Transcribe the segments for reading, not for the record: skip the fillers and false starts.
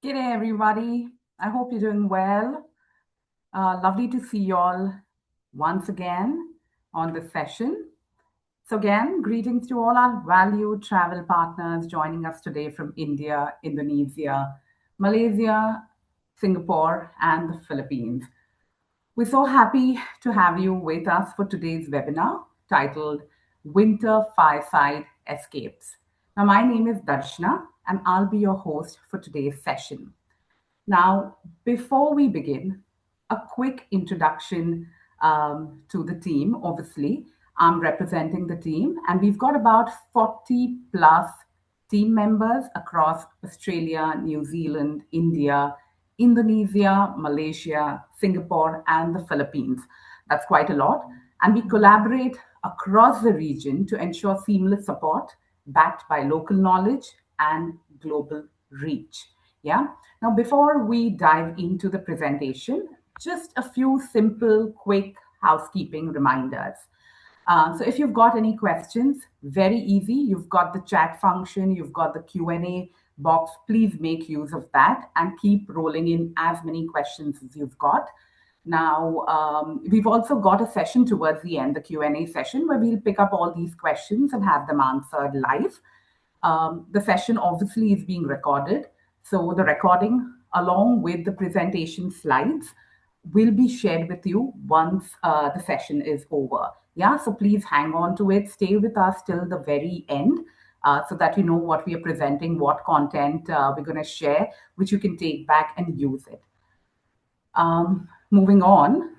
G'day, everybody. I hope you're doing well. Lovely to see you all once again on this session. So, again, greetings to all our valued travel partners joining us today from India, Indonesia, Malaysia, Singapore, and the Philippines. We're so happy to have you with us for today's webinar titled Winter Fireside Escapes. Now, my name is Darshna, and I'll be your host for today's session. Now, before we begin, a quick introduction to the team. Obviously, I'm representing the team, and we've got about 40 plus team members across Australia, New Zealand, India, Indonesia, Malaysia, Singapore, and the Philippines. That's quite a lot. And we collaborate across the region to ensure seamless support backed by local knowledge and global reach. Yeah. Now, before we dive into the presentation, just a few simple, quick housekeeping reminders. So if you've got any questions, very easy. You've got the chat function, you've got the Q&A box. Please make use of that and keep rolling in as many questions as you've got. Now, we've also got a session towards the end, the Q&A session, where we'll pick up all these questions and have them answered live. The session obviously is being recorded. So the recording, along with the presentation slides, will be shared with you once the session is over. Yeah, so please hang on to it. Stay with us till the very end so that you know what we are presenting, what content we're going to share, which you can take back and use it. Moving on,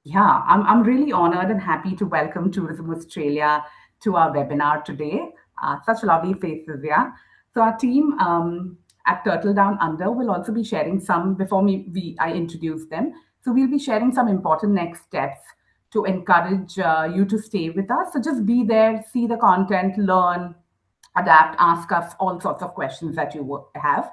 yeah, I'm really honored and happy to welcome Tourism Australia to our webinar today. Such lovely faces, yeah. So our team at Turtle Down Under will also be sharing some, before I introduce them, so we'll be sharing some important next steps to encourage you to stay with us. So just be there, see the content, learn, adapt, ask us all sorts of questions that you have.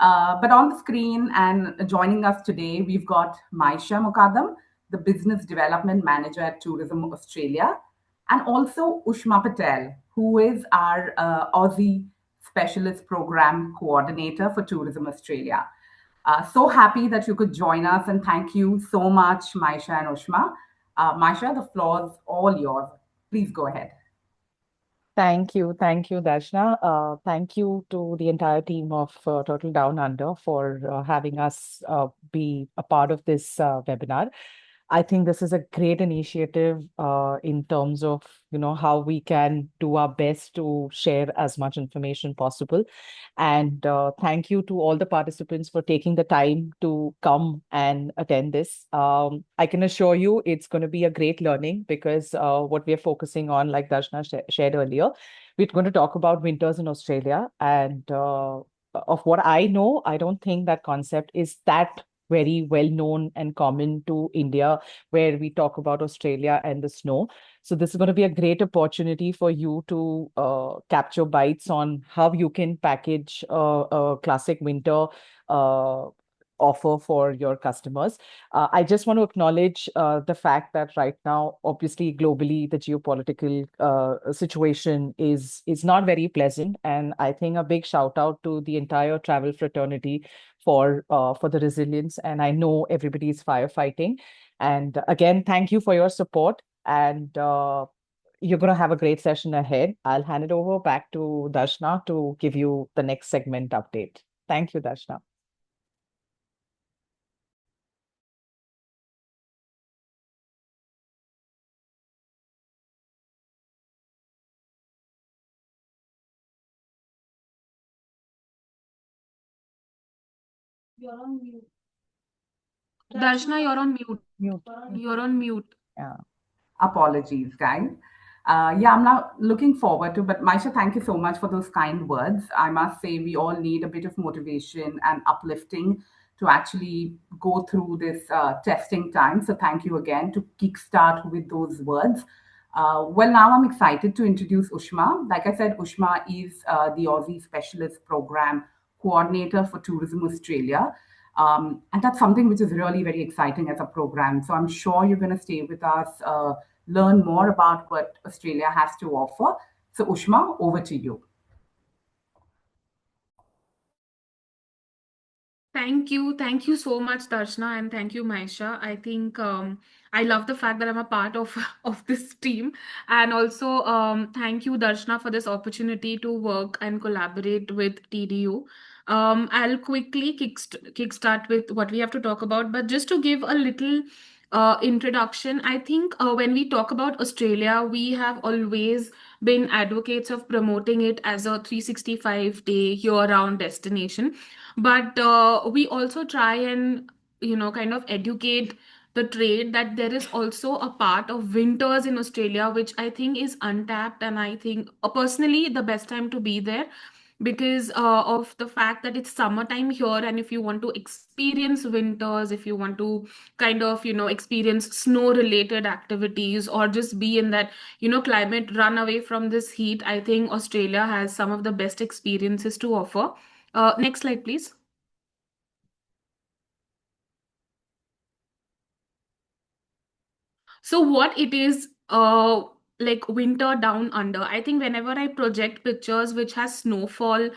But on the screen and joining us today, we've got Maisha Mukadam, the Business Development Manager at Tourism Australia, and also Ushma Patel, who is our Aussie Specialist Program Coordinator for Tourism Australia. So happy that you could join us, and thank you so much, Maisha and Ushma. Maisha, the floor is all yours. Please go ahead. Thank you. Thank you, Darshna. Thank you to the entire team of Total Down Under for having us be a part of this webinar. I think this is a great initiative in terms of, how we can do our best to share as much information possible. And thank you to all the participants for taking the time to come and attend this. I can assure you it's going to be a great learning because what we are focusing on, like Darshna shared earlier, we're going to talk about winters in Australia. And of what I know, I don't think that concept is that very well known and common to India, where we talk about Australia and the snow. So this is going to be a great opportunity for you to capture bites on how you can package a classic winter uh, offer for your customers. I just want to acknowledge the fact that right now, obviously, globally, the geopolitical situation is not very pleasant, and I think a big shout out to the entire travel fraternity for the resilience. And I know everybody is firefighting. And again, thank you for your support. And you're going to have a great session ahead. I'll hand it over back to Darshna to give you the next segment update. Thank you, Darshna. You're on mute. Darshana, you're on mute. Mute. You're on mute. Yeah. Apologies, guys. Yeah, I'm now looking forward to, but Maisha, thank you so much for those kind words. I must say, we all need a bit of motivation and uplifting to actually go through this testing time. So, thank you again to kickstart with those words. Well, now I'm excited to introduce Ushma. Like I said, Ushma is the Aussie Specialist Program Coordinator for Tourism Australia. And that's something which is really very exciting as a program. So I'm sure you're going to stay with us, learn more about what Australia has to offer. So, Ushma, over to you. Thank you. Thank you so much, Darshana, and thank you, Maisha. I think I love the fact that I'm a part of of this team. And also thank you, Darshana, for this opportunity to work and collaborate with TDU. I'll quickly kickstart with what we have to talk about, but just to give a little introduction, I think when we talk about Australia, we have always been advocates of promoting it as a 365-day year-round destination, but we also try and kind of educate the trade that there is also a part of winters in Australia which I think is untapped, and I think personally the best time to be there because of the fact that it's summertime here, and if you want to experience winters, if you want to kind of experience snow related activities or just be in that climate, run away from this heat, I think Australia has some of the best experiences to offer. Next slide, please. So what it is, like winter down under. I think whenever I project pictures which has snowfall,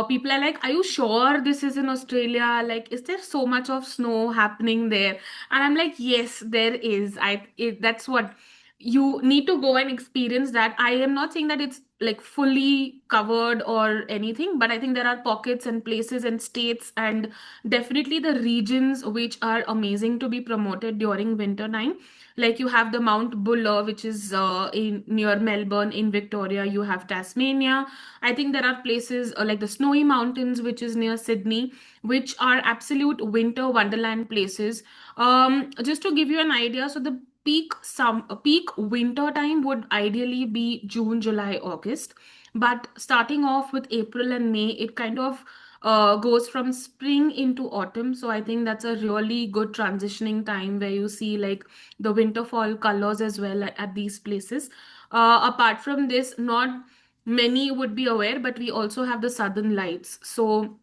people are like, "Are you sure this is in Australia? Like, is there so much of snow happening there?" And I'm like, "Yes, there is. That's what you need to go and experience that." I am not saying that it's like fully covered or anything, but I think there are pockets and places and states and definitely the regions which are amazing to be promoted during winter time. Like you have the Mount Buller, which is in near Melbourne in Victoria. You have Tasmania. I think there are places like the Snowy Mountains, which is near Sydney, which are absolute winter wonderland places. Just to give you an idea, so the peak winter time would ideally be June, July, August. But starting off with April and May, it kind of goes from spring into autumn. So I think that's a really good transitioning time where you see like the winter fall colors as well at these places. Apart from this, not many would be aware, but we also have the southern lights. So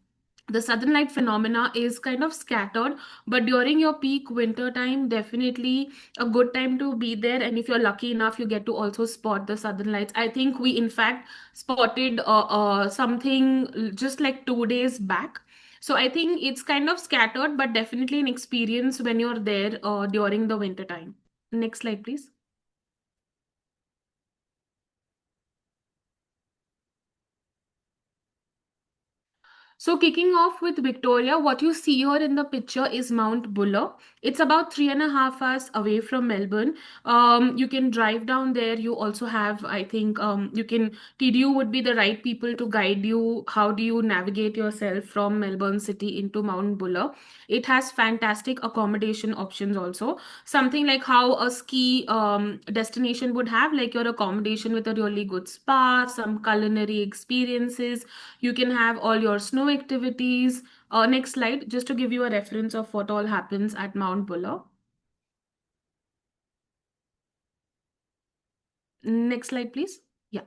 the southern light phenomena is kind of scattered, but during your peak winter time, definitely a good time to be there. And if you're lucky enough, you get to also spot the southern lights. I think we in fact spotted something just like 2 days back. So I think it's kind of scattered, but definitely an experience when you're there during the winter time. Next slide, please. So kicking off with Victoria, what you see here in the picture is Mount Buller. It's about 3.5 hours away from Melbourne. You can drive down there. You also have, I think, you can, TDU would be the right people to guide you. How do you navigate yourself from Melbourne City into Mount Buller? It has fantastic accommodation options also. Something like how a ski destination would have, like your accommodation with a really good spa, some culinary experiences. You can have all your snow activities. Next slide, just to give you a reference of what all happens at Mount Buller. Next slide, please. Yeah.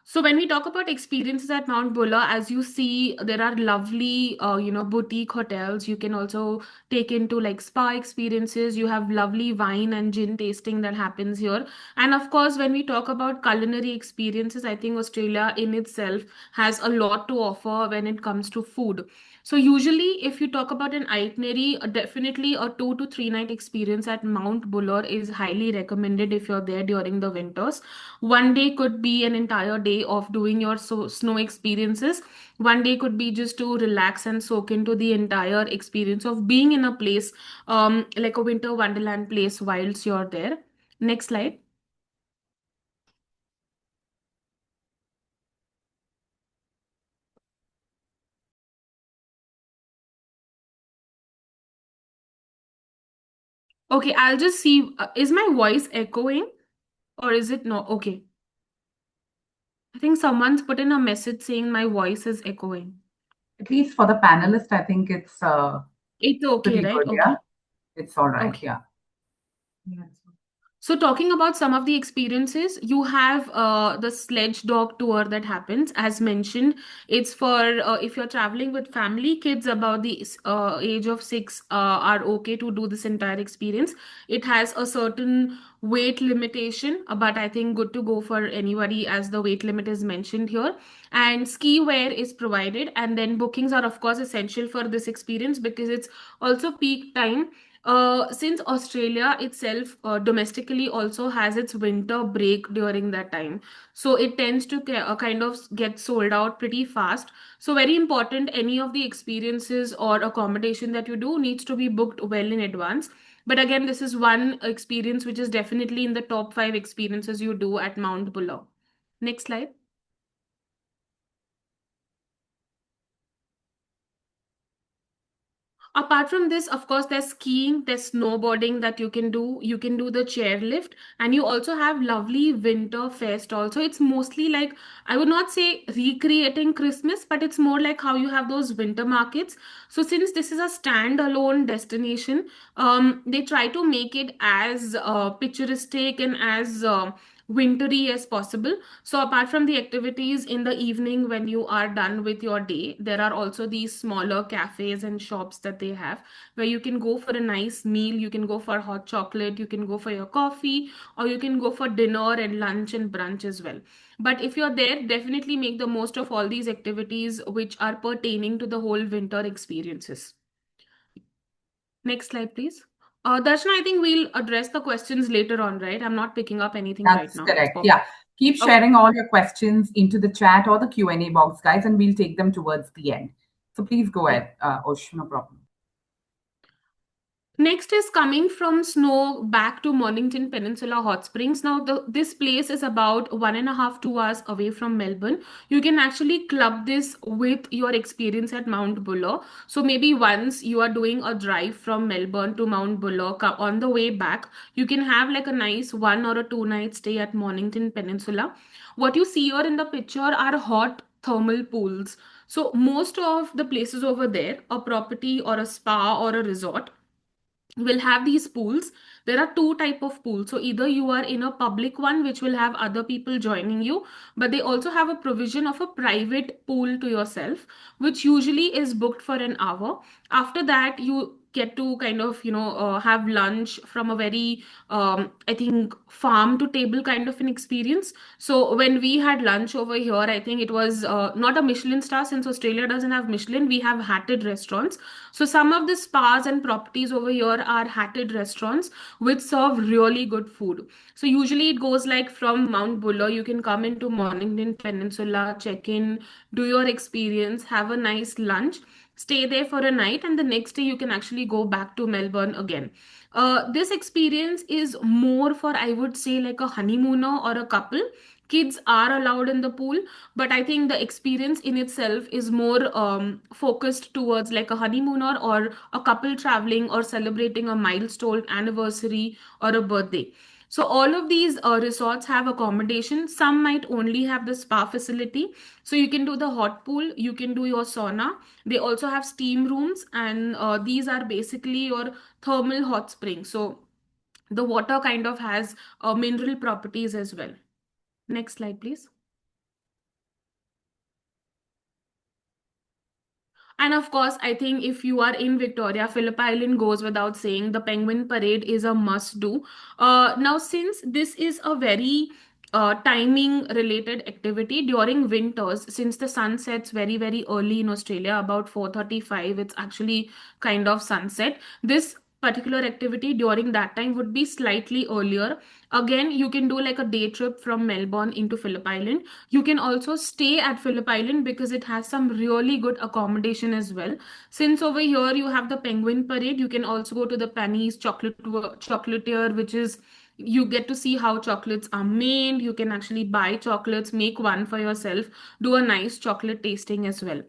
So when we talk about experiences at Mount Buller, as you see, there are lovely, boutique hotels. You can also take into like spa experiences. You have lovely wine and gin tasting that happens here. And of course, when we talk about culinary experiences, I think Australia in itself has a lot to offer when it comes to food. So usually, if you talk about an itinerary, definitely a 2 to 3 night experience at Mount Buller is highly recommended if you're there during the winters. One day could be an entire day of doing your snow experiences. One day could be just to relax and soak into the entire experience of being in a place like a winter wonderland place whilst you're there. Next slide. Okay, I'll just see. Is my voice echoing or is it not? Okay. I think someone's put in a message saying my voice is echoing. At least for the panelist, I think it's It's okay, pretty right? good. Yeah, Okay. it's all right. Okay. Yeah. So, talking about some of the experiences, you have the sledge dog tour that happens. As mentioned, it's for if you're traveling with family, kids above the age of 6 are okay to do this entire experience. It has a certain weight limitation, but I think good to go for anybody as the weight limit is mentioned here. And ski wear is provided, and then bookings are, of course, essential for this experience because it's also peak time. Since Australia itself domestically also has its winter break during that time, so it tends to kind of get sold out pretty fast. So very important, any of the experiences or accommodation that you do needs to be booked well in advance. But again, this is one experience which is definitely in the top 5 experiences you do at Mount Buller. Next slide. Apart from this, of course, there's skiing, there's snowboarding that you can do. You can do the chairlift, and you also have lovely winter fest. Also, it's mostly like, I would not say recreating Christmas, but it's more like how you have those winter markets. So, since this is a standalone destination, they try to make it as picturesque and as wintry as possible. So, apart from the activities in the evening when you are done with your day, there are also these smaller cafes and shops that they have where you can go for a nice meal, you can go for hot chocolate, you can go for your coffee, or you can go for dinner and lunch and brunch as well. But if you're there, definitely make the most of all these activities which are pertaining to the whole winter experiences. Next slide, please. Darshana, I think we'll address the questions later on, right? I'm not picking up anything right That's now. correct. Perfect. Yeah. Keep Okay. sharing all your questions into the chat or the Q&A box, guys, and we'll take them towards the end. So please go Yeah. ahead, Osh, no problem. Next is coming from snow back to Mornington Peninsula Hot Springs. Now, this place is about 1.5, 2 hours away from Melbourne. You can actually club this with your experience at Mount Buller. So maybe once you are doing a drive from Melbourne to Mount Buller, on the way back, you can have like a nice 1 or a 2 night stay at Mornington Peninsula. What you see here in the picture are hot thermal pools. So most of the places over there, a property or a spa or a resort, will have these pools. There are two type of pools, so either you are in a public one which will have other people joining you, but they also have a provision of a private pool to yourself, which usually is booked for an hour. After that, you get to kind of have lunch from a very I think farm to table kind of an experience. So when we had lunch over here, I think it was not a Michelin star, since Australia doesn't have Michelin, we have hatted restaurants. So some of the spas and properties over here are hatted restaurants which serve really good food. So usually it goes like from Mount Buller, you can come into Mornington Peninsula, check in, do your experience, have a nice lunch, stay there for a night, and the next day you can actually go back to Melbourne again. This experience is more for, I would say, like a honeymooner or a couple. Kids are allowed in the pool, but I think the experience in itself is more focused towards like a honeymooner or a couple traveling or celebrating a milestone anniversary or a birthday. So all of these resorts have accommodation. Some might only have the spa facility, so you can do the hot pool, you can do your sauna. They also have steam rooms, and these are basically your thermal hot springs. So the water kind of has mineral properties as well. Next slide, please. And of course, I think if you are in Victoria, Phillip Island goes without saying. The Penguin Parade is a must do. Now, since this is a very timing related activity during winters, since the sun sets very, very early in Australia, about 4:35, it's actually kind of sunset. This particular activity during that time would be slightly earlier. Again, you can do like a day trip from Melbourne into Phillip Island. You can also stay at Phillip Island because it has some really good accommodation as well. Since over here you have the Penguin Parade, you can also go to the Penny's chocolatier, which is, you get to see how chocolates are made. You can actually buy chocolates, make one for yourself, do a nice chocolate tasting as well.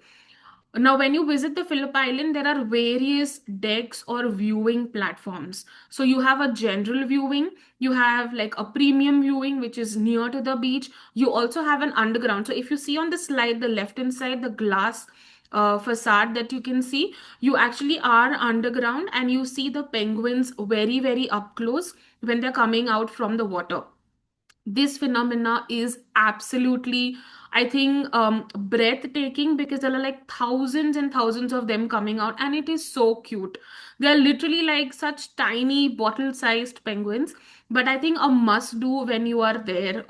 Now, when you visit the Phillip Island, there are various decks or viewing platforms. So you have a general viewing, you have like a premium viewing, which is near to the beach. You also have an underground. So if you see on the slide, the left hand side, the glass facade that you can see, you actually are underground and you see the penguins very, very up close when they're coming out from the water. This phenomena is absolutely, I think, breathtaking, because there are like thousands and thousands of them coming out, and it is so cute. They are literally like such tiny bottle sized penguins. But I think a must do when you are there,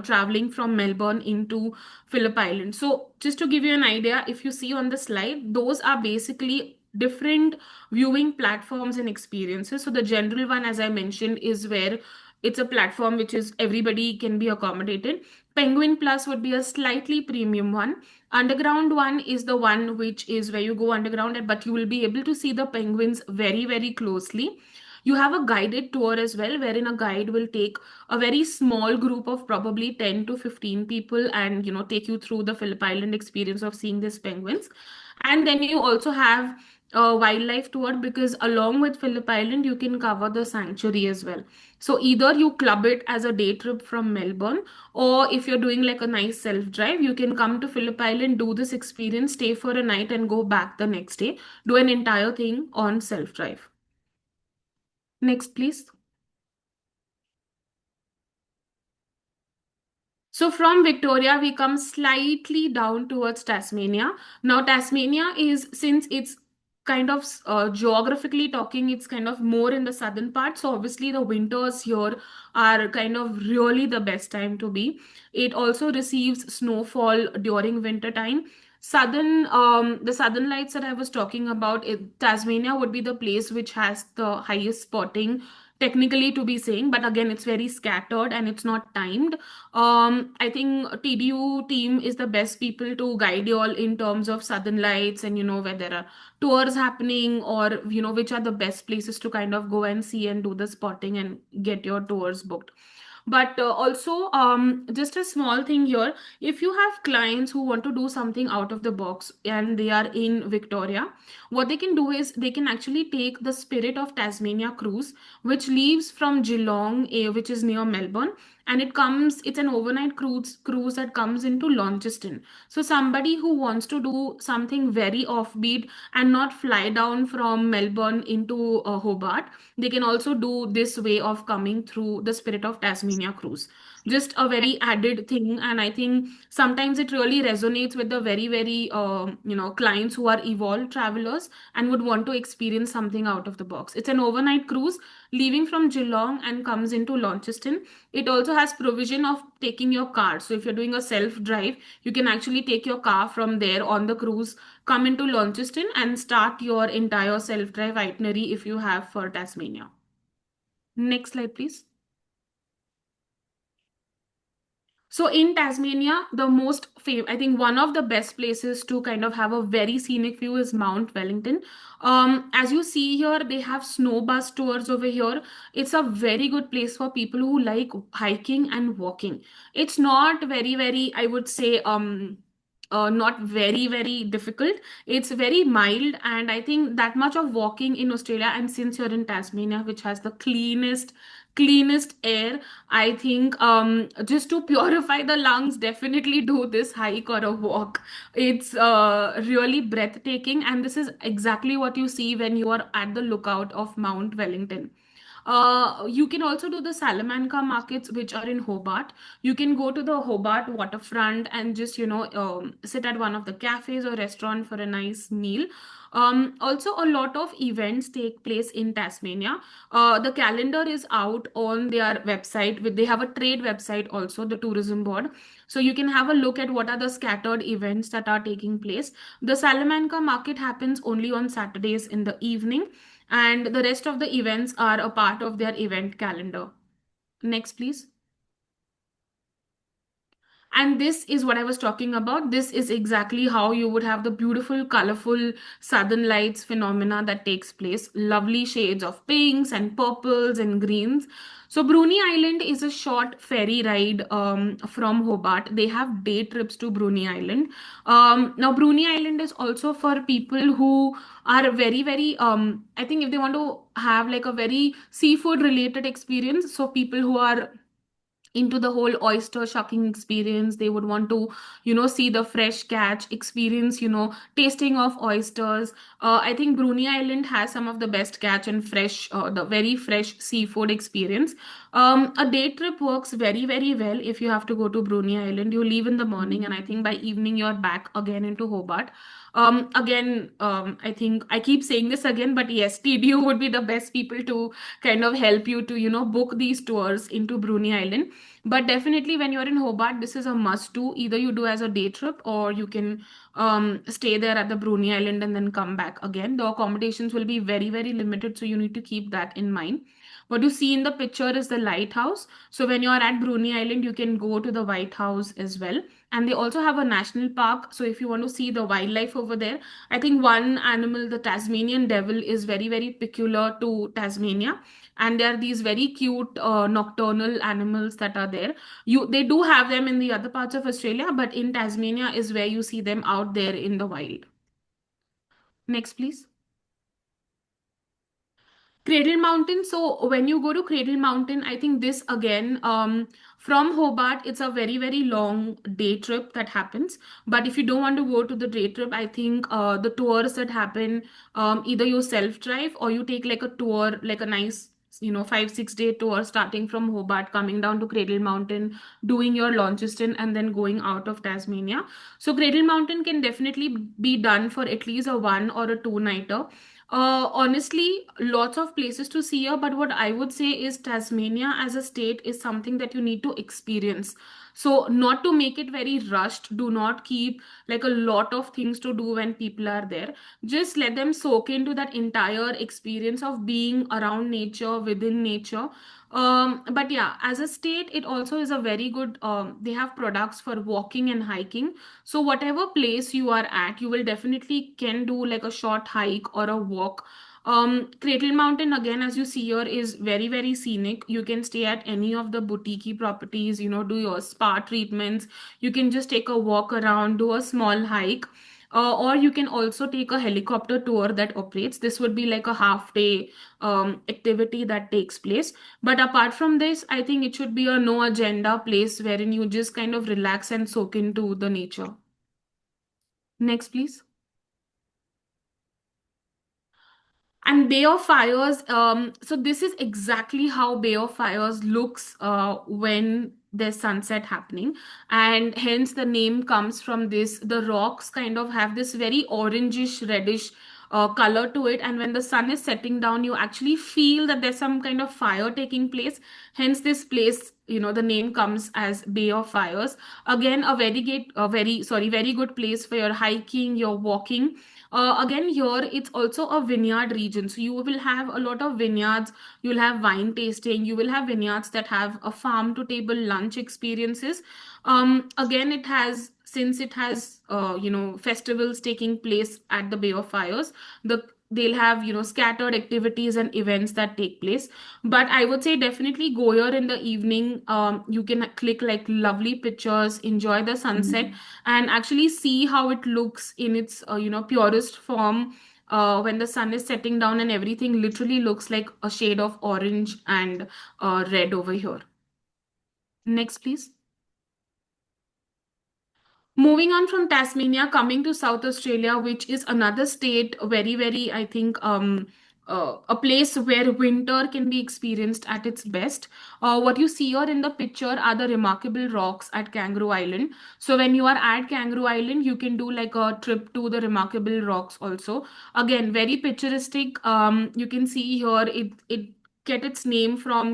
traveling from Melbourne into Phillip Island. So just to give you an idea, if you see on the slide, those are basically different viewing platforms and experiences. So the general one, as I mentioned, is where it's a platform which is everybody can be accommodated. Penguin Plus would be a slightly premium one. Underground one is the one which is where you go underground, but you will be able to see the penguins very, very closely. You have a guided tour as well, wherein a guide will take a very small group of probably 10 to 15 people and take you through the Phillip Island experience of seeing these penguins. And then you also have a wildlife tour, because along with Phillip Island, you can cover the sanctuary as well. So either you club it as a day trip from Melbourne, or if you're doing like a nice self drive, you can come to Phillip Island, do this experience, stay for a night, and go back the next day, do an entire thing on self drive. Next, please. So from Victoria, we come slightly down towards Tasmania. Now, Tasmania is, since it's kind of geographically talking, it's kind of more in the southern part. So obviously the winters here are kind of really the best time to be. It also receives snowfall during winter time. The southern lights that I was talking about, Tasmania would be the place which has the highest spotting, technically to be saying, but again, it's very scattered and it's not timed. I think TDU team is the best people to guide you all in terms of Southern Lights, and where there are tours happening, or which are the best places to kind of go and see and do the spotting and get your tours booked. But also, just a small thing here, if you have clients who want to do something out of the box and they are in Victoria, what they can do is they can actually take the Spirit of Tasmania cruise, which leaves from Geelong, which is near Melbourne, and it's an overnight cruise that comes into Launceston. So somebody who wants to do something very offbeat and not fly down from Melbourne into Hobart, they can also do this way of coming through the Spirit of Tasmania cruise. Just a very added thing, and I think sometimes it really resonates with the very, very clients who are evolved travelers and would want to experience something out of the box. It's an overnight cruise leaving from Geelong and comes into Launceston. It also has provision of taking your car. So if you're doing a self drive, you can actually take your car from there on the cruise, come into Launceston, and start your entire self drive itinerary if you have for Tasmania. Next slide, please. So in Tasmania, I think one of the best places to kind of have a very scenic view is Mount Wellington. As you see here, they have snow bus tours over here. It's a very good place for people who like hiking and walking. It's not very, very, I would say, not very, very difficult. It's very mild, and I think that much of walking in Australia, and since you're in Tasmania, which has the cleanest air, I think just to purify the lungs, definitely do this hike or a walk. It's really breathtaking, and this is exactly what you see when you are at the lookout of Mount Wellington. You can also do the Salamanca markets, which are in Hobart. You can go to the Hobart waterfront and just, sit at one of the cafes or restaurant for a nice meal. Also, a lot of events take place in Tasmania. The calendar is out on their website. They have a trade website also, the tourism board. So you can have a look at what are the scattered events that are taking place. The Salamanca market happens only on Saturdays in the evening, and the rest of the events are a part of their event calendar. Next, please. And this is what I was talking about. This is exactly how you would have the beautiful, colorful southern lights phenomena that takes place. Lovely shades of pinks and purples and greens. So Bruny Island is a short ferry ride from Hobart. They have day trips to Bruny Island. Now, Bruny Island is also for people who are very, very, I think if they want to have like a very seafood related experience. So people who are into the whole oyster shucking experience. They would want to, see the fresh catch experience, tasting of oysters. I think Brunei Island has some of the best catch and fresh, the very fresh seafood experience. A day trip works very, very well if you have to go to Brunei Island. You leave in the morning, and I think by evening you're back again into Hobart. Again, I think I keep saying this again, but yes, TDU would be the best people to kind of help you to, book these tours into Brunei Island. But definitely, when you're in Hobart, this is a must do. Either you do as a day trip, or you can stay there at the Brunei Island and then come back again. The accommodations will be very, very limited, so you need to keep that in mind. What you see in the picture is the lighthouse. So when you're at Brunei Island, you can go to the White House as well. And they also have a national park. So if you want to see the wildlife over there, I think one animal, the Tasmanian devil, is very, very peculiar to Tasmania. And there are these very cute nocturnal animals that are there. They do have them in the other parts of Australia, but in Tasmania is where you see them out there in the wild. Next, please. Cradle Mountain. So when you go to Cradle Mountain, I think this again, from Hobart, it's a very, very long day trip that happens. But if you don't want to go to the day trip, I think the tours that happen, either you self drive or you take like a tour, like a nice, 5, 6 day tour starting from Hobart, coming down to Cradle Mountain, doing your Launceston, and then going out of Tasmania. So Cradle Mountain can definitely be done for at least a 1 or a 2 nighter. Honestly, lots of places to see here, but what I would say is Tasmania as a state is something that you need to experience. So, not to make it very rushed, do not keep like a lot of things to do when people are there. Just let them soak into that entire experience of being around nature, within nature. But yeah, as a state, it also is a very good, they have products for walking and hiking. So whatever place you are at, you will definitely can do like a short hike or a walk. Cradle Mountain, again, as you see here, is very, very scenic. You can stay at any of the boutique properties, do your spa treatments. You can just take a walk around, do a small hike. Or you can also take a helicopter tour that operates. This would be like a half day activity that takes place. But apart from this, I think it should be a no agenda place wherein you just kind of relax and soak into the nature. Next, please. And Bay of Fires, so this is exactly how Bay of Fires looks when there's sunset happening, and hence the name comes from this. The rocks kind of have this very orangish reddish color to it, and when the sun is setting down, you actually feel that there's some kind of fire taking place. Hence this place, the name comes as Bay of Fires. Again, very good place for your hiking, your walking. Again, here it's also a vineyard region. So you will have a lot of vineyards, you'll have wine tasting, you will have vineyards that have a farm to table lunch experiences. Again, since it has, festivals taking place at the Bay of Fires, they'll have, scattered activities and events that take place. But I would say definitely go here in the evening. You can click like lovely pictures, enjoy the sunset, and actually see how it looks in its purest form when the sun is setting down and everything literally looks like a shade of orange and red over here. Next, please. Moving on from Tasmania, coming to South Australia, which is another state, very, very, I think, a place where winter can be experienced at its best. What you see here in the picture are the remarkable rocks at Kangaroo Island. So when you are at Kangaroo Island, you can do like a trip to the remarkable rocks also. Again, very picturesque. You can see here it get its name from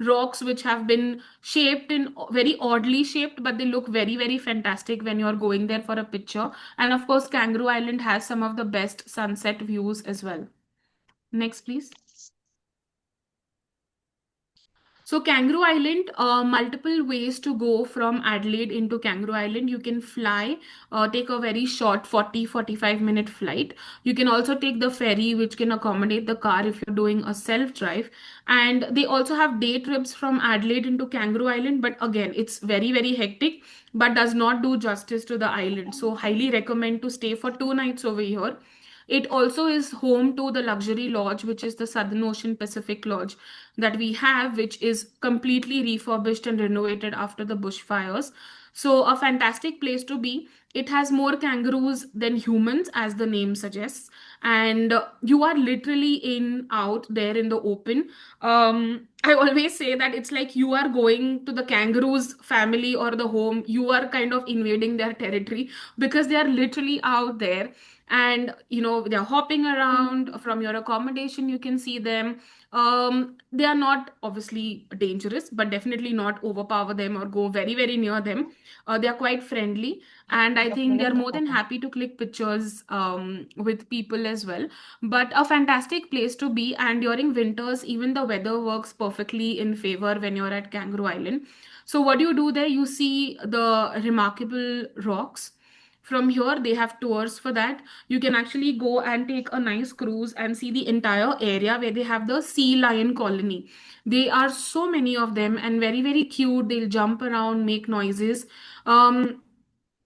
rocks which have been shaped in very oddly shaped, but they look very, very fantastic when you're going there for a picture. And of course, Kangaroo Island has some of the best sunset views as well. Next, please. So Kangaroo Island, multiple ways to go from Adelaide into Kangaroo Island. You can fly, take a very short 40-45 minute flight. You can also take the ferry, which can accommodate the car if you're doing a self-drive. And they also have day trips from Adelaide into Kangaroo Island. But again, it's very, very hectic, but does not do justice to the island. So highly recommend to stay for 2 nights over here. It also is home to the luxury lodge, which is the Southern Ocean Pacific Lodge that we have, which is completely refurbished and renovated after the bushfires. So, a fantastic place to be. It has more kangaroos than humans, as the name suggests, and you are literally in out there in the open. I always say that it's like you are going to the kangaroos family or the home. You are kind of invading their territory because they are literally out there, and they're hopping around. From your accommodation you can see them. They are not obviously dangerous, but definitely not overpower them or go very very near them. They are quite friendly, and I think they are more than happy to click pictures with people as well. But a fantastic place to be, and during winters even the weather works perfectly in favor when you're at Kangaroo Island. So what do you do there? You see the remarkable rocks. From here they have tours for that. You can actually go and take a nice cruise and see the entire area where they have the sea lion colony. They are so many of them and very very cute. They'll jump around, make noises.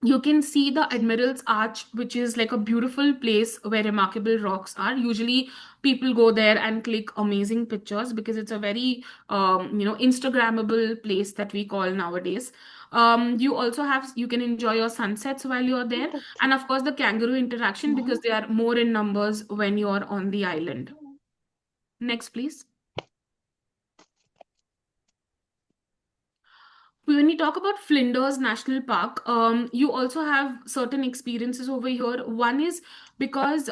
You can see the Admiral's Arch, which is like a beautiful place where remarkable rocks are. Usually, people go there and click amazing pictures because it's a very, Instagrammable place that we call nowadays. You also have, you can enjoy your sunsets while you're there, and of course, the kangaroo interaction because they are more in numbers when you're on the island. Next, please. When we talk about Flinders National Park, you also have certain experiences over here. One is because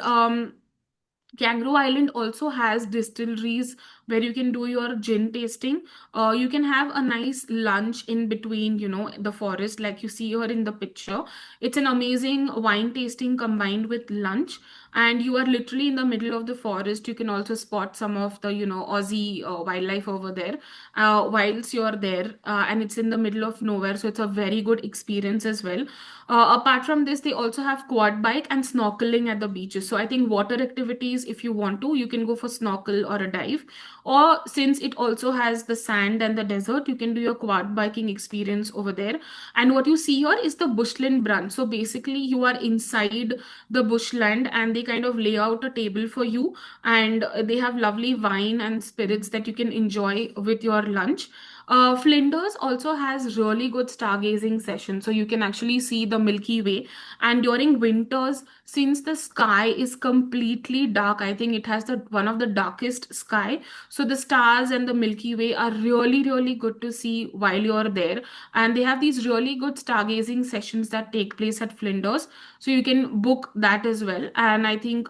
Kangaroo Island also has distilleries where you can do your gin tasting. You can have a nice lunch in between, the forest, like you see here in the picture. It's an amazing wine tasting combined with lunch, and you are literally in the middle of the forest. You can also spot some of the, Aussie wildlife over there whilst you're there, and it's in the middle of nowhere, so it's a very good experience as well. Apart from this, they also have quad bike and snorkeling at the beaches. So I think water activities, if you want to, you can go for snorkel or a dive. Or since it also has the sand and the desert, you can do your quad biking experience over there. And what you see here is the bushland brunch. So basically, you are inside the bushland and they kind of lay out a table for you, and they have lovely wine and spirits that you can enjoy with your lunch. Flinders also has really good stargazing sessions, so you can actually see the Milky Way. And during winters, since the sky is completely dark, I think it has the one of the darkest sky. So the stars and the Milky Way are really, really good to see while you're there. And they have these really good stargazing sessions that take place at Flinders, so you can book that as well. And I think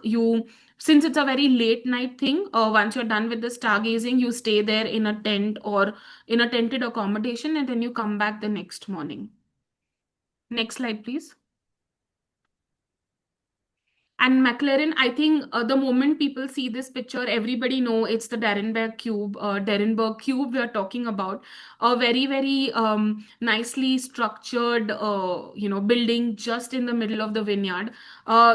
since it's a very late night thing, once you're done with the stargazing, you stay there in a tent or in a tented accommodation, and then you come back the next morning. Next slide, please. And McLaren, I think the moment people see this picture, everybody know it's the Derenberg cube we are talking about. A very, very nicely structured, building just in the middle of the vineyard.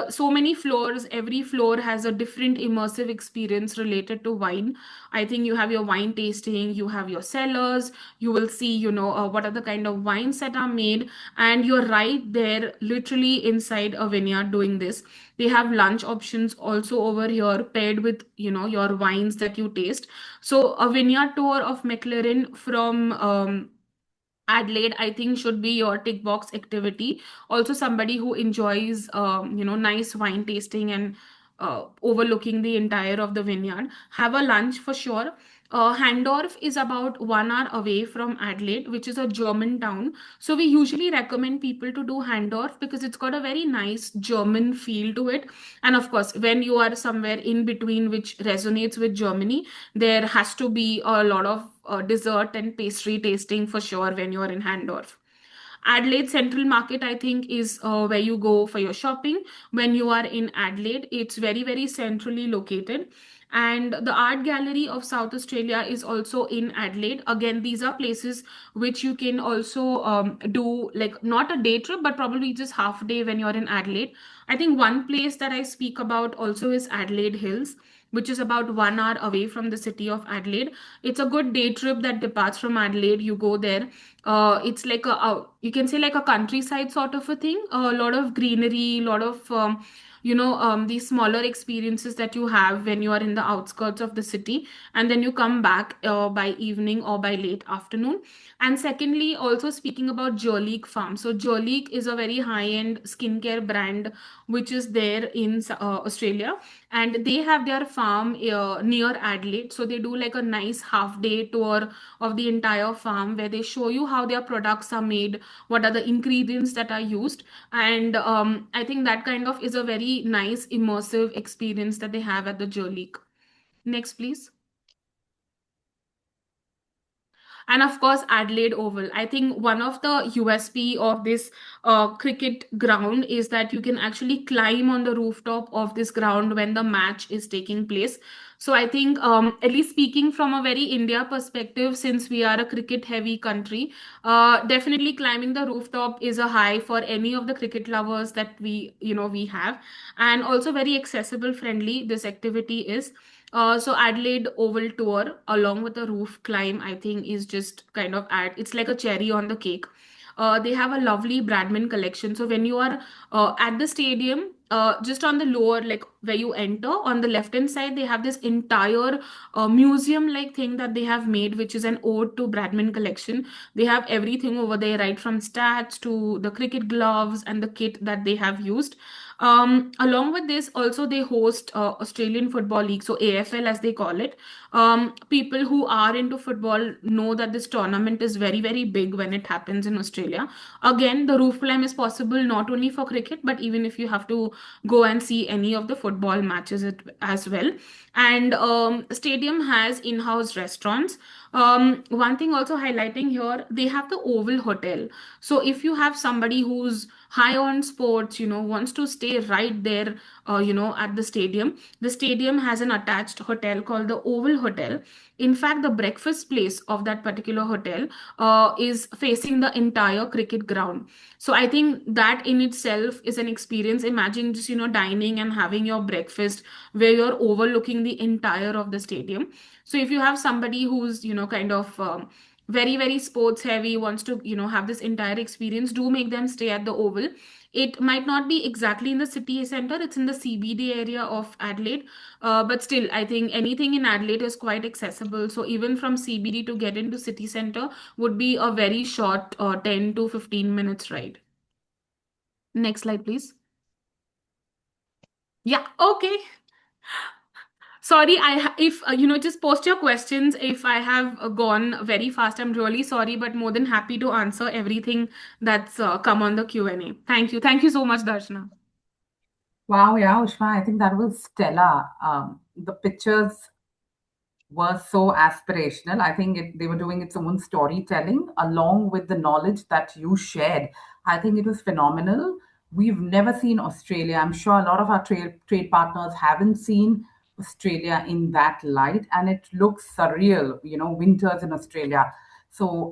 So many floors. Every floor has a different immersive experience related to wine. I think you have your wine tasting, you have your cellars. You will see, what are the kind of wines that are made, and you're right there, literally inside a vineyard doing this. They have lunch options also over here paired with your wines that you taste. So a vineyard tour of McLaren from Adelaide, I think, should be your tick box activity. Also, somebody who enjoys, nice wine tasting and overlooking the entire of the vineyard. Have a lunch for sure. Handorf is about 1 hour away from Adelaide, which is a German town. So we usually recommend people to do Handorf because it's got a very nice German feel to it. And of course, when you are somewhere in between, which resonates with Germany, there has to be a lot of dessert and pastry tasting for sure when you're in Handorf. Adelaide Central Market, I think, is where you go for your shopping when you are in Adelaide. It's very, very centrally located. And the Art Gallery of South Australia is also in Adelaide. Again, these are places which you can also do, like not a day trip, but probably just half a day when you're in Adelaide. I think one place that I speak about also is Adelaide Hills, which is about 1 hour away from the city of Adelaide. It's a good day trip that departs from Adelaide. You go there. It's like you can say like a countryside sort of a thing. A lot of greenery, a lot of these smaller experiences that you have when you are in the outskirts of the city, and then you come back by evening or by late afternoon. And secondly, also speaking about Jurlique Farm. So Jurlique is a very high-end skincare brand which is there in Australia, and they have their farm near Adelaide. So they do like a nice half-day tour of the entire farm where they show you how their products are made, what are the ingredients that are used, and I think that kind of is a very nice immersive experience that they have at the Jurlique. Next, please. And of course, Adelaide Oval. I think one of the USP of this cricket ground is that you can actually climb on the rooftop of this ground when the match is taking place. So I think, at least speaking from a very India perspective, since we are a cricket heavy country, definitely climbing the rooftop is a high for any of the cricket lovers that we have, and also very accessible friendly. This activity is. So Adelaide Oval Tour along with the roof climb, I think is just kind of it's like a cherry on the cake. They have a lovely Bradman collection. So when you are at the stadium, just on the lower, like where you enter on the left hand side, they have this entire museum like thing that they have made, which is an ode to Bradman collection. They have everything over there, right from stats to the cricket gloves and the kit that they have used. Along with this, also they host Australian Football League, so AFL as they call it. People who are into football know that this tournament is very, very big when it happens in Australia. Again, the roof climb is possible not only for cricket, but even if you have to go and see any of the football matches as well. And stadium has in-house restaurants. One thing also highlighting here, they have the Oval Hotel. So if you have somebody who's high on sports, wants to stay right there, at the stadium has an attached hotel called the Oval Hotel. In fact, the breakfast place of that particular hotel is facing the entire cricket ground. So I think that in itself is an experience. Imagine just, dining and having your breakfast where you're overlooking the entire of the stadium. So if you have somebody who's, kind of very, very sports heavy, wants to, have this entire experience, do make them stay at the Oval. It might not be exactly in the city center, it's in the CBD area of Adelaide. But still, I think anything in Adelaide is quite accessible. So even from CBD to get into city center would be a very short 10 to 15 minutes ride. Next slide, please. Yeah, okay. Sorry, if just post your questions if I have gone very fast. I'm really sorry, but more than happy to answer everything that's come on the Q&A. Thank you so much, Darshana. Wow, yeah, Ushma, I think that was stellar. The pictures were so aspirational. I think they were doing its own storytelling along with the knowledge that you shared. I think it was phenomenal. We've never seen Australia. I'm sure a lot of our trade partners haven't seen Australia in that light, and it looks surreal, winters in Australia. So,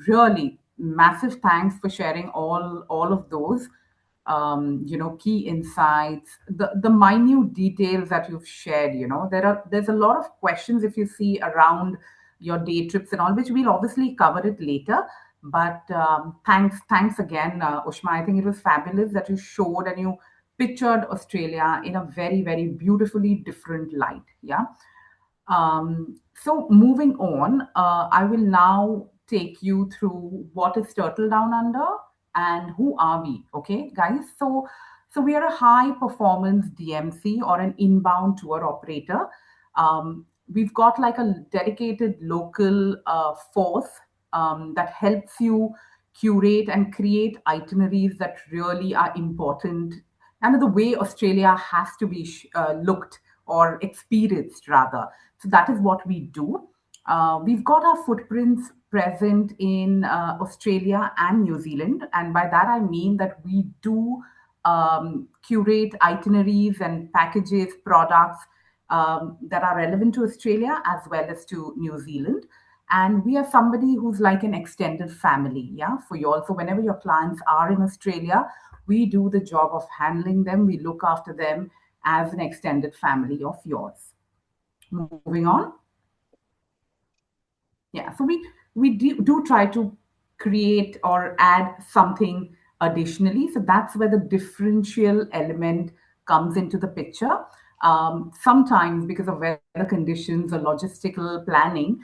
really, massive thanks for sharing all of those key insights, the minute details that you've shared. There's a lot of questions if you see around your day trips and all, which we'll obviously cover it later. But thanks again, Ushma. I think it was fabulous that you showed and you pictured Australia in a very, very beautifully different light. Yeah. So moving on, I will now take you through what is Turtle Down Under and who are we. Okay, guys. So we are a high performance DMC or an inbound tour operator. We've got like a dedicated local force that helps you curate and create itineraries that really are important and the way Australia has to be looked or experienced rather. So that is what we do. We've got our footprints present in Australia and New Zealand. And by that, I mean that we do curate itineraries and packages, products that are relevant to Australia as well as to New Zealand. And we are somebody who's like an extended family, yeah, for you all. So whenever your clients are in Australia, we do the job of handling them. We look after them as an extended family of yours. Moving on. Yeah, so we do try to create or add something additionally. So that's where the differential element comes into the picture. Sometimes, because of weather conditions or logistical planning,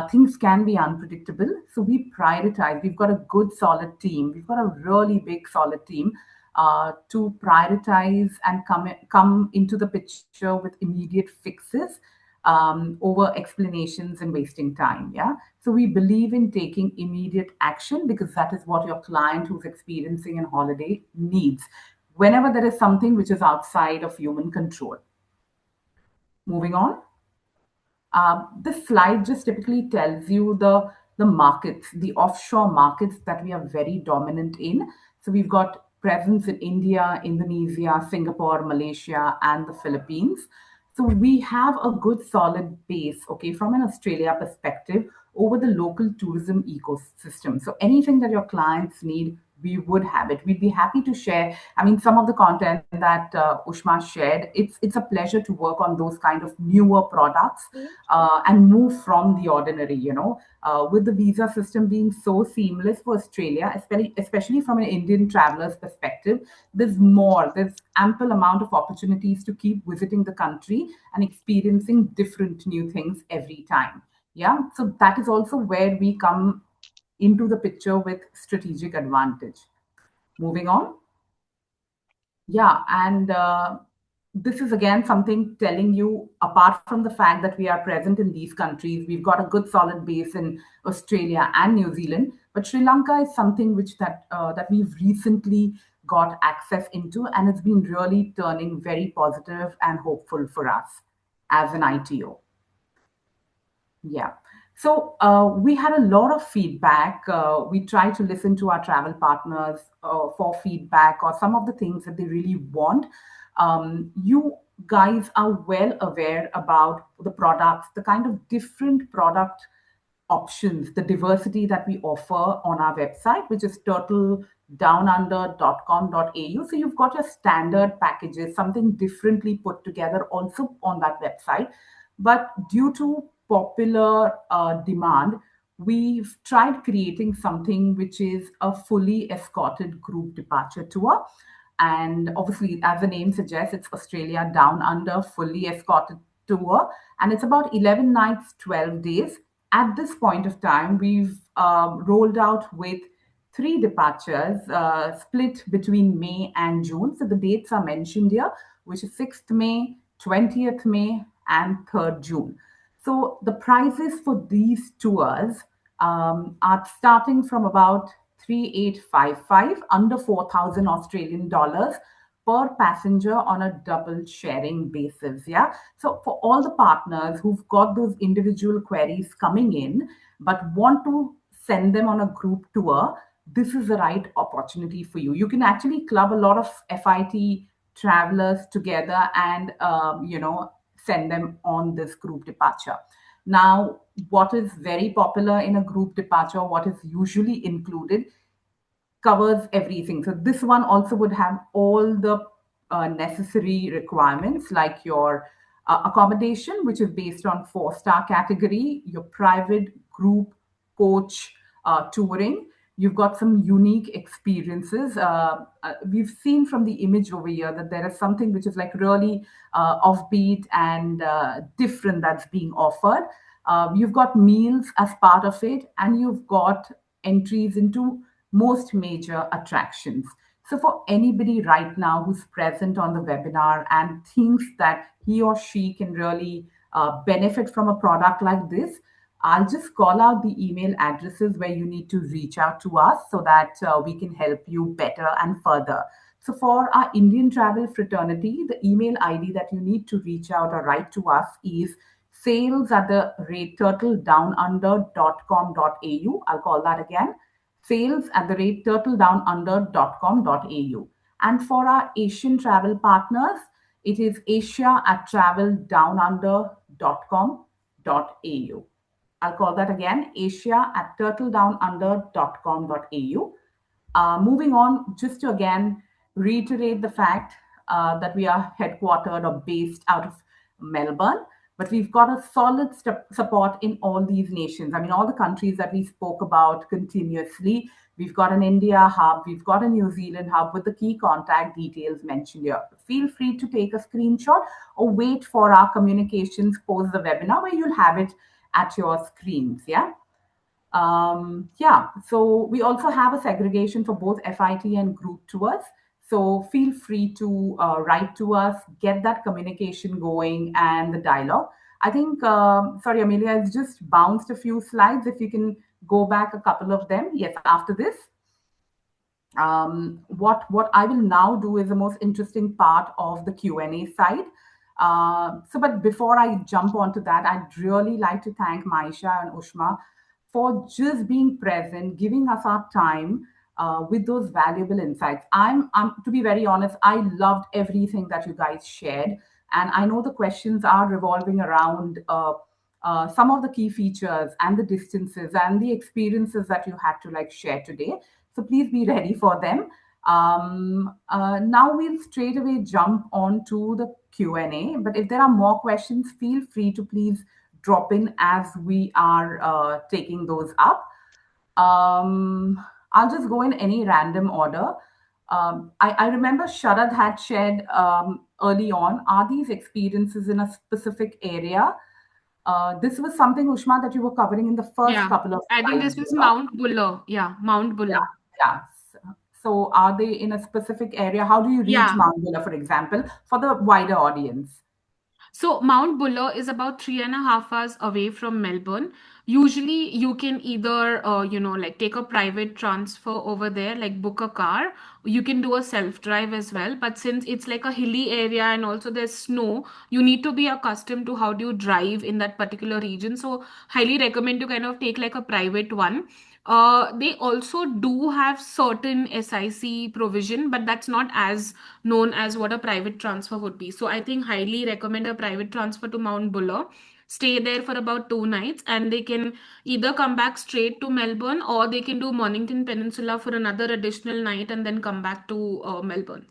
things can be unpredictable. So we prioritize. We've got a good, solid team. We've got a really big, solid team to prioritize and come into the picture with immediate fixes over explanations and wasting time. Yeah. So we believe in taking immediate action because that is what your client who's experiencing a holiday needs whenever there is something which is outside of human control. Moving on. This slide just typically tells you the markets, the offshore markets that we are very dominant in. So we've got presence in India, Indonesia, Singapore, Malaysia, and the Philippines. So we have a good solid base, okay, from an Australia perspective over the local tourism ecosystem. So anything that your clients need, we would have it. We'd be happy to share. I mean, some of the content that Ushma shared, it's a pleasure to work on those kind of newer products and move from the ordinary, with the visa system being so seamless for Australia, especially from an Indian traveler's perspective, there's ample amount of opportunities to keep visiting the country and experiencing different new things every time. Yeah, so that is also where we come into the picture with strategic advantage. Moving on. Yeah, and this is again something telling you, apart from the fact that we are present in these countries, we've got a good solid base in Australia and New Zealand, but Sri Lanka is something which that we've recently got access into, and it's been really turning very positive and hopeful for us as an ITO. Yeah. So we had a lot of feedback. We tried to listen to our travel partners for feedback or some of the things that they really want. You guys are well aware about the products, the kind of different product options, the diversity that we offer on our website, which is turtledownunder.com.au. So you've got your standard packages, something differently put together also on that website. But due to popular demand, we've tried creating something which is a fully escorted group departure tour. And obviously, as the name suggests, it's Australia Down Under fully escorted tour. And it's about 11 nights, 12 days. At this point of time, we've rolled out with 3 departures split between May and June. So the dates are mentioned here, which is 6th May, 20th May, and 3rd June. So the prices for these tours are starting from about 3,855, under 4,000 Australian dollars per passenger on a double sharing basis. Yeah. So for all the partners who've got those individual queries coming in, but want to send them on a group tour, this is the right opportunity for you. You can actually club a lot of FIT travelers together and, send them on this group departure. Now, what is very popular in a group departure, what is usually included, covers everything. So this one also would have all the necessary requirements like your accommodation, which is based on 4-star category, your private group coach touring. You've got some unique experiences. We've seen from the image over here that there is something which is like really offbeat and different that's being offered. You've got meals as part of it, and you've got entries into most major attractions. So for anybody right now who's present on the webinar and thinks that he or she can really benefit from a product like this, I'll just call out the email addresses where you need to reach out to us so that we can help you better and further. So for our Indian travel fraternity, the email ID that you need to reach out or write to us is sales@turtledownunder.com.au. I'll call that again, sales@turtledownunder.com.au. And for our Asian travel partners, it is asia@traveldownunder.com.au. I'll call that again, asia@turtledownunder.com.au. Moving on, just to again reiterate the fact that we are headquartered or based out of Melbourne, but we've got a solid support in all these nations. I mean, all the countries that we spoke about continuously, We've got an India hub, we've got a New Zealand hub with the key contact details mentioned here. Feel free to take a screenshot or wait for our communications post the webinar where you'll have it at your screens. Yeah. Yeah, so we also have a segregation for both FIT and group tours. So feel free to write to us, get that communication going and the dialogue. I think, sorry, Amelia, it's just bounced a few slides. If you can go back a couple of them. Yes, after this. What I will now do is the most interesting part of the Q&A side. But before I jump onto that, I'd really like to thank Maisha and Ushma for just being present, giving us our time with those valuable insights. To be very honest, I loved everything that you guys shared, and I know the questions are revolving around some of the key features and the distances and the experiences that you had to like share today. So please be ready for them. Now we'll straight away jump on to the Q&A. But if there are more questions, feel free to please drop in as we are taking those up. I'll just go in any random order. I remember Sharad had shared early on, are these experiences in a specific area? This was something, Ushma, that you were covering in the first Yeah, couple of I think this slides, was Mount Buller. Yeah, Mount Yeah, Buller. yeah. So are they in a specific area? How do you reach Yeah. Mount Buller, for example, for the wider audience? So Mount Buller is about 3.5 hours away from Melbourne. Usually, you can either, like take a private transfer over there, like book a car. You can do a self drive as well. But since it's like a hilly area and also there's snow, you need to be accustomed to how do you drive in that particular region. So highly recommend to kind of take like a private one. They also do have certain SIC provision, but that's not as known as what a private transfer would be. So I think highly recommend a private transfer to Mount Buller. Stay there for about 2 nights, and they can either come back straight to Melbourne or they can do Mornington Peninsula for another additional night and then come back to Melbourne.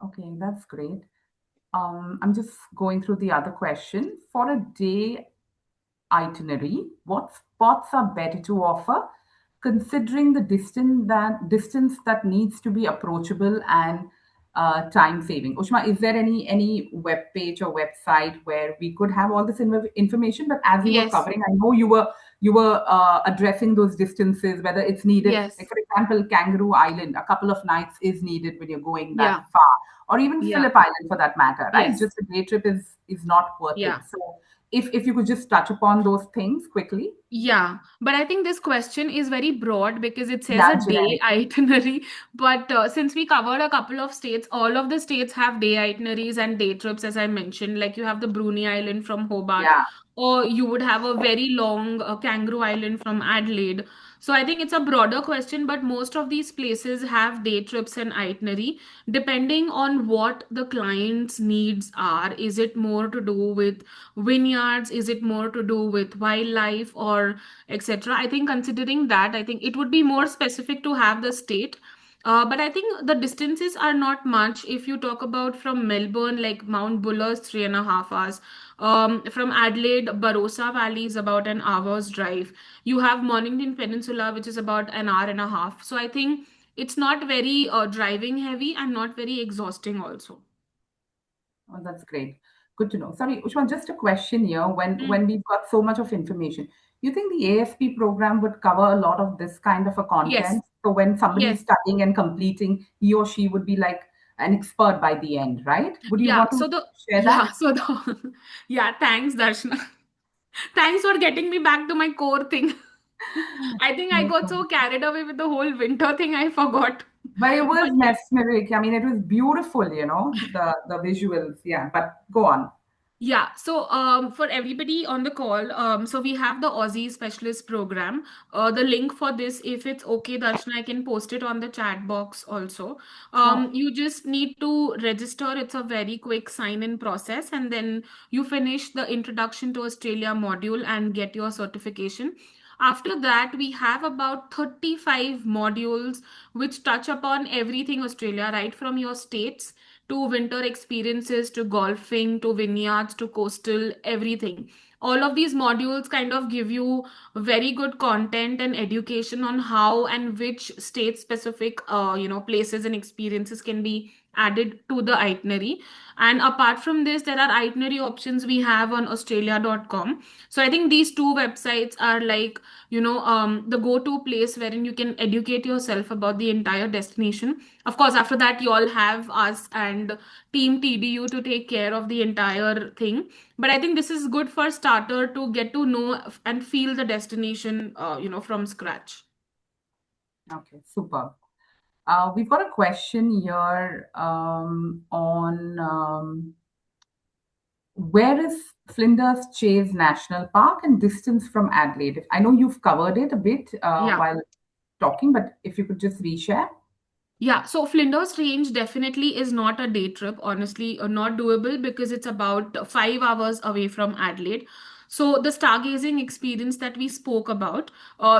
Okay, that's great. I'm just going through the other question. For a day itinerary, what spots are better to offer, considering the distance that needs to be approachable and time saving? Ushma, is there any web page or website where we could have all this information? But as you were Yes, covering, I know you were addressing those distances, whether it's needed. Like yes, for example, Kangaroo Island, a couple of nights is needed when you're going that yeah, far, or even yeah, Phillip Island for that matter, right? yes, Just a day trip is not worth it. yeah. So if you could just touch upon those things quickly. Yeah, but I think this question is very broad because it says Yeah, a day generic. itinerary. But since we covered a couple of states, all of the states have day itineraries and day trips, as I mentioned. Like you have the Brunei Island from Hobart, Yeah. or you would have a very long Kangaroo Island from Adelaide. So I think it's a broader question, but most of these places have day trips and itinerary depending on what the client's needs are. Is it more to do with vineyards? Is it more to do with wildlife or etc.? I think considering that, I think it would be more specific to have the state. But I think the distances are not much. If you talk about from Melbourne, like Mount Buller's 3.5 hours. From Adelaide, Barossa Valley is about an hour's drive. You have Mornington Peninsula, which is about an hour and a half. So I think it's not very driving heavy and not very exhausting also. Oh, that's great. Good to know. Sorry, Ushman, just a question here. Mm. When we've got so much of information, you think the ASP program would cover a lot of this kind of a Yes, content? So when somebody is yes. studying and completing, he or she would be like an expert by the end, right? Would you Yeah, want so to the share that? yeah, so the yeah, thanks, Darshana. Thanks for getting me back to my core thing. I think I No got so problem. carried away with the whole winter thing, I forgot. But it was But yes. mesmeric. I mean, it was beautiful, the visuals. Yeah, but go on. Yeah, so for everybody on the call, so we have the Aussie Specialist Program. The link for this, if it's okay, Darshana, I can post it on the chat box also. Sure. You just need to register. It's a very quick sign-in process, and then you finish the Introduction to Australia module and get your certification. After that, we have about 35 modules which touch upon everything Australia, right from your states to winter experiences to golfing to vineyards to coastal, everything. All of these modules kind of give you very good content and education on how and which state specific places and experiences can be added to the itinerary. And apart from this, there are itinerary options we have on australia.com. So I think these two websites are like, the go-to place wherein you can educate yourself about the entire destination. Of course, after that, you all have us and team TDU to take care of the entire thing. But I think this is good for starter to get to know and feel the destination, from scratch. Okay, super. We've got a question here on where is Flinders Chase National Park and distance from Adelaide? I know you've covered it a bit Yeah. while talking, but if you could just reshare. Yeah, so Flinders Range definitely is not a day trip, honestly, not doable because it's about 5 hours away from Adelaide. So the stargazing experience that we spoke about,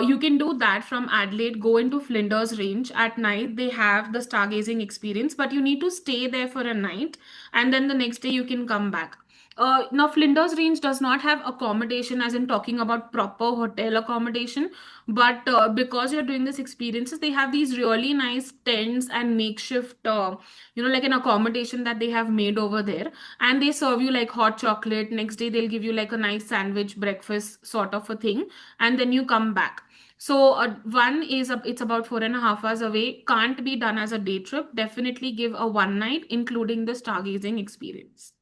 you can do that from Adelaide, go into Flinders Range at night. They have the stargazing experience, but you need to stay there for a night, and then the next day you can come back. Now, Flinders Range does not have accommodation, as in talking about proper hotel accommodation, but because you're doing this experiences, they have these really nice tents and makeshift, like an accommodation that they have made over there, and they serve you like hot chocolate. Next day, they'll give you like a nice sandwich breakfast sort of a thing, and then you come back. So one is it's about 4.5 hours away. Can't be done as a day trip. Definitely give a one night, including the stargazing experience.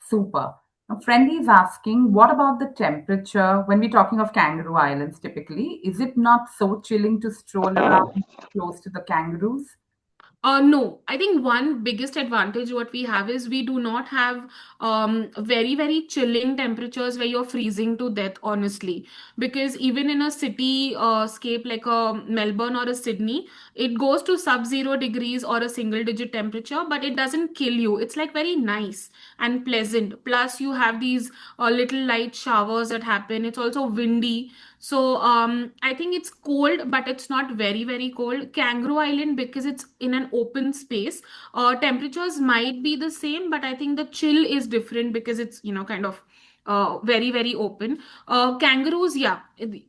Super. Now, Friendly is asking, what about the temperature when we're talking of Kangaroo Islands typically? Is it not so chilling to stroll around close to the kangaroos? No, I think one biggest advantage what we have is we do not have very, very chilling temperatures where you're freezing to death, honestly. Because even in a city scape like a Melbourne or a Sydney, it goes to sub-zero degrees or a single digit temperature, but it doesn't kill you. It's like very nice and pleasant. Plus, you have these little light showers that happen. It's also windy. So I think it's cold, but it's not very, very cold. Kangaroo Island, because it's in an open space, temperatures might be the same, but I think the chill is different because it's, kind of very, very open. Kangaroos, yeah,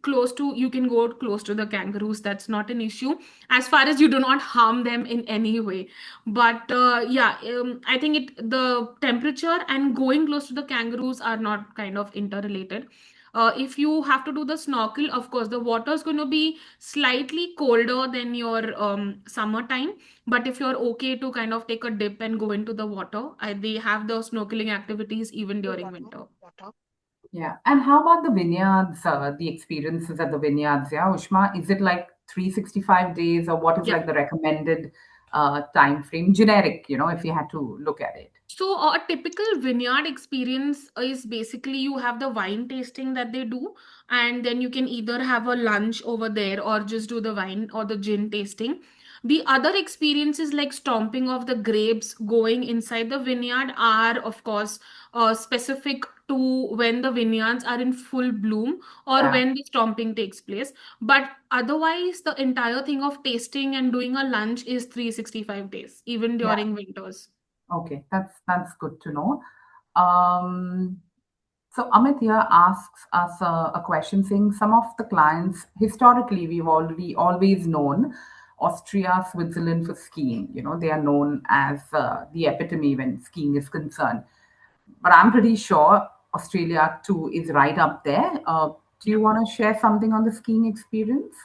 close to, you can go close to the kangaroos. That's not an issue as far as you do not harm them in any way. But yeah, I think the temperature and going close to the kangaroos are not kind of interrelated. If you have to do the snorkel, of course, the water is going to be slightly colder than your summertime. But if you're okay to kind of take a dip and go into the water, they have the snorkeling activities even during winter. Yeah. And how about the vineyards, the experiences at the vineyards? Yeah, Ushma, is it like 365 days or what is Yeah. like the recommended time frame? Generic, if you had to look at it. So a typical vineyard experience is basically you have the wine tasting that they do, and then you can either have a lunch over there or just do the wine or the gin tasting. The other experiences like stomping of the grapes, going inside the vineyard are of course specific to when the vineyards are in full bloom or Yeah. when the stomping takes place. But otherwise, the entire thing of tasting and doing a lunch is 365 days, even Yeah. during winters. Okay. That's good to know. Um, So Amit here asks us a question saying some of the clients historically we've already always known Austria, Switzerland for skiing. They are known as the epitome when skiing is concerned. But I'm pretty sure Australia too is right up there. Do you want to share something on the skiing experience?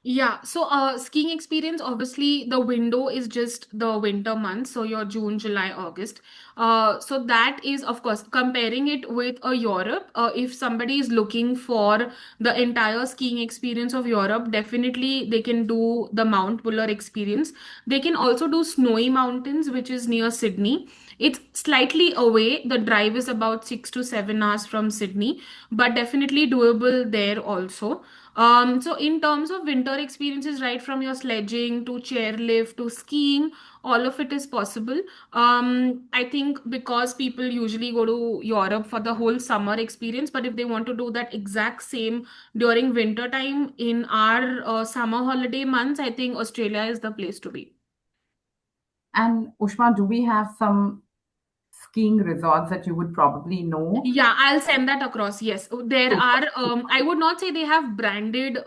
Yeah, so skiing experience, obviously the window is just the winter months, so your June, July, August. So that is, of course, comparing it with a Europe. If somebody is looking for the entire skiing experience of Europe, definitely they can do the Mount Buller experience. They can also do Snowy Mountains, which is near Sydney. It's slightly away. The drive is about 6 to 7 hours from Sydney, but definitely doable there also. So in terms of winter experiences, right from your sledging to chairlift to skiing, all of it is possible. I think because people usually go to Europe for the whole summer experience, but if they want to do that exact same during winter time in our summer holiday months, I think Australia is the place to be. And Ushma, do we have some skiing resorts that you would probably know? Yeah, I'll send that across. Yes, there Super. are. I would not say they have branded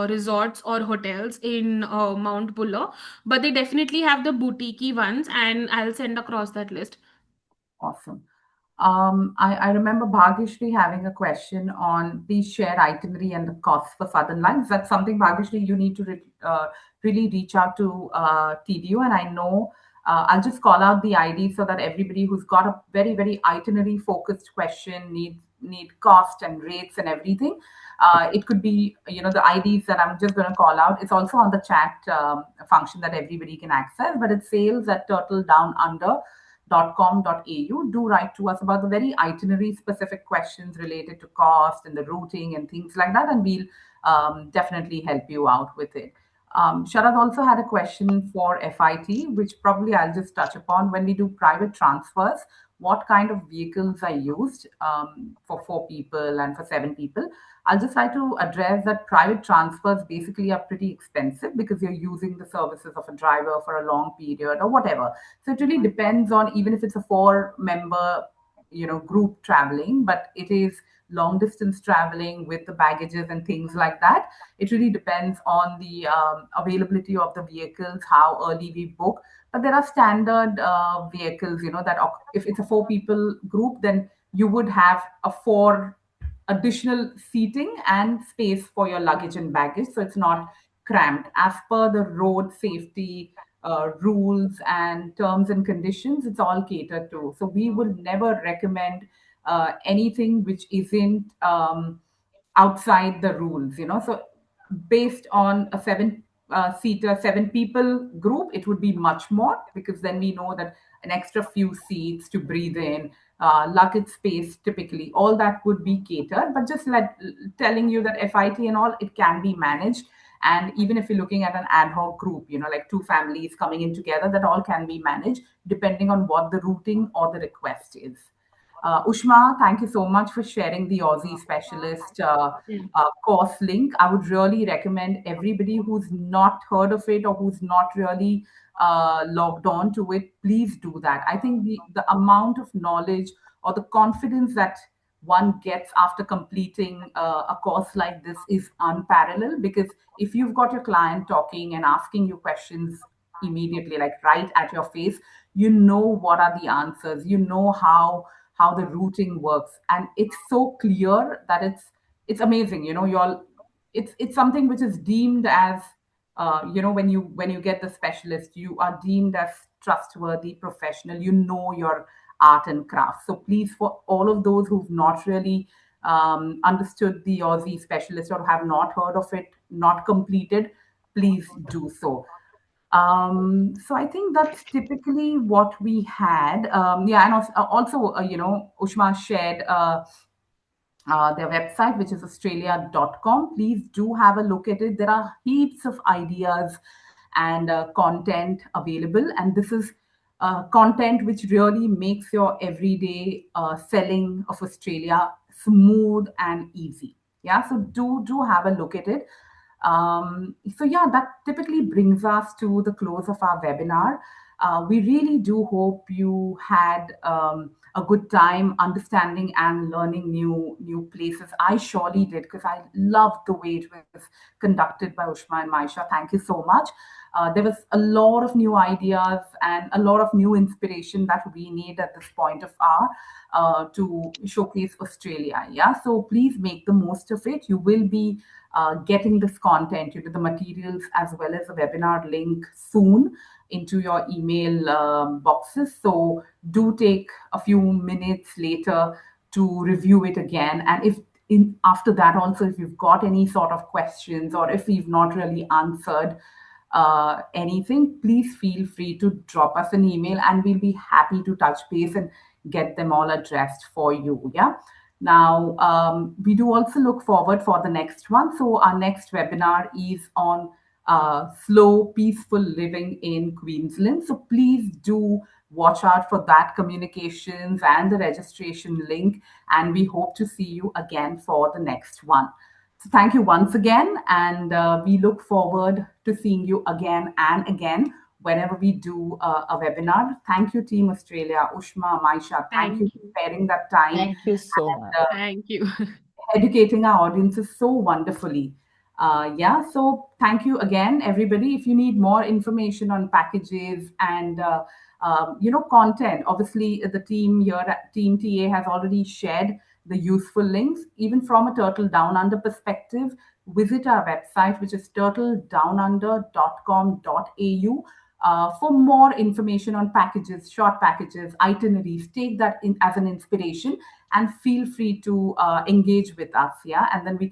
resorts or hotels in Mount Buller, but they definitely have the boutique ones, and I'll send across that list. Awesome. I remember Bhagyashri having a question on please share itinerary and the costs for Southern Lines. That's something, Bhagyashri, you need to really reach out to TDU. And I know I'll just call out the ID so that everybody who's got a very, very itinerary focused question, need cost and rates and everything. It could be, the IDs that I'm just going to call out. It's also on the chat function that everybody can access, but it's sales@turtledownunder.com.au. Do write to us about the very itinerary specific questions related to cost and the routing and things like that, and we'll definitely help you out with it. Sharad also had a question for FIT, which probably I'll just touch upon. When we do private transfers, what kind of vehicles are used for 4 people and for 7 people? I'll just like to address that private transfers basically are pretty expensive because you're using the services of a driver for a long period or whatever. So it really depends on, even if it's a 4 member, group traveling, but it is long distance traveling with the baggages and things like that. It really depends on the availability of the vehicles, how early we book. But there are standard vehicles, that if it's a 4 people group, then you would have a 4 additional seating and space for your luggage and baggage. So it's not cramped. As per the road safety rules and terms and conditions, it's all catered to. So we would never recommend anything which isn't outside the rules, So based on a seater, 7 people group, it would be much more because then we know that an extra few seats to breathe in, luggage space, typically, all that would be catered. But just telling you that FIT and all, it can be managed. And even if you're looking at an ad hoc group, like 2 families coming in together, that all can be managed depending on what the routing or the request is. Ushma, thank you so much for sharing the Aussie Specialist course link. I would really recommend everybody who's not heard of it or who's not really logged on to it, please do that. I think the amount of knowledge or the confidence that one gets after completing a course like this is unparalleled, because if you've got your client talking and asking you questions immediately, like right at your face, you know what are the answers, you know how the routing works, and it's so clear that it's amazing. You're it's something which is deemed as when you get the specialist, you are deemed as trustworthy professional. Your art and craft. So please, for all of those who've not really understood the Aussie Specialist or have not heard of it, not completed, please do so. So I think that's typically what we had. Yeah, and also, Ushma shared their website, which is australia.com. Please do have a look at it. There are heaps of ideas and content available. And this is content which really makes your everyday selling of Australia smooth and easy. Yeah, so do have a look at it. So yeah, that typically brings us to the close of our webinar. We really do hope you had a good time understanding and learning new places. I surely did, because I loved the way it was conducted by Ushma and Maisha. Thank you so much. There was a lot of new ideas and a lot of new inspiration that we need at this point of our to showcase Australia. Yeah, so please make the most of it. You will be getting this content, the materials as well as the webinar link soon into your email boxes. So do take a few minutes later to review it again. And if after that also, if you've got any sort of questions or if we've not really answered anything, please feel free to drop us an email and we'll be happy to touch base and get them all addressed for you. Yeah. Now, we do also look forward for the next one. So our next webinar is on slow, peaceful living in Queensland. So please do watch out for that communications and the registration link. And we hope to see you again for the next one. So thank you once again, and we look forward to seeing you again and again whenever we do a webinar. Thank you, Team Australia, Ushma, Maisha. Thank you Thank for you. sparing that time Thank you so and much. Thank you. educating our audiences so wonderfully. Yeah, so thank you again, everybody. If you need more information on packages and content, obviously the team here at Team TA has already shared the useful links. Even from a Turtle Down Under perspective, visit our website, which is turtledownunder.com.au. For more information on packages, short packages, itineraries, take that in as an inspiration and feel free to engage with us. Yeah, and then we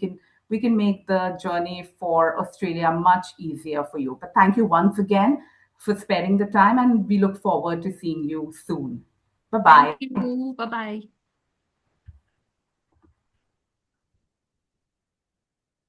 can make the journey for Australia much easier for you. But thank you once again for sparing the time, and we look forward to seeing you soon. Bye Thank bye. you. Bye bye.